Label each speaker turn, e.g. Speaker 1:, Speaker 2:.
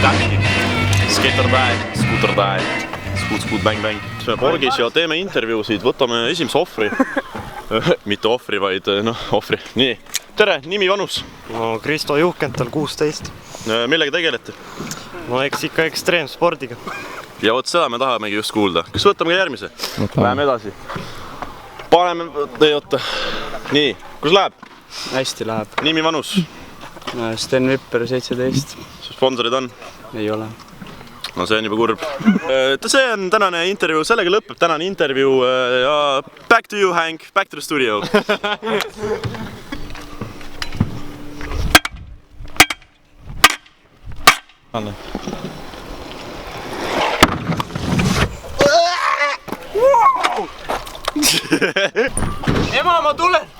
Speaker 1: tähki. Skater die, scooter die, scoot, bang, bang. Porgis ja teeme intervjuusid, võtame esimese ohvri. Mitte ohvri, vaid ohvri. Nii, tere, nimi, vanus?
Speaker 2: No Kristo Juhkental, 16.
Speaker 1: Millega tegelete?
Speaker 2: No eks ikka ekstreemspordiga.
Speaker 1: Ja vot seda me tahamegi just kuulda. Kas võtame ka järgmise? Läheme edasi. Paneme, oota. Nii, kus läheb?
Speaker 3: Hästi läheb.
Speaker 1: Nimi, vanus?
Speaker 3: Sten Vipper, 17.
Speaker 1: Sponsorid on?
Speaker 3: Ei ole.
Speaker 1: No see on juba kurb. See on tänane intervjuu, sellega lõpeb tänane intervjuu ja back to you, Hank, back to the studio.
Speaker 2: Ema, ma tulen!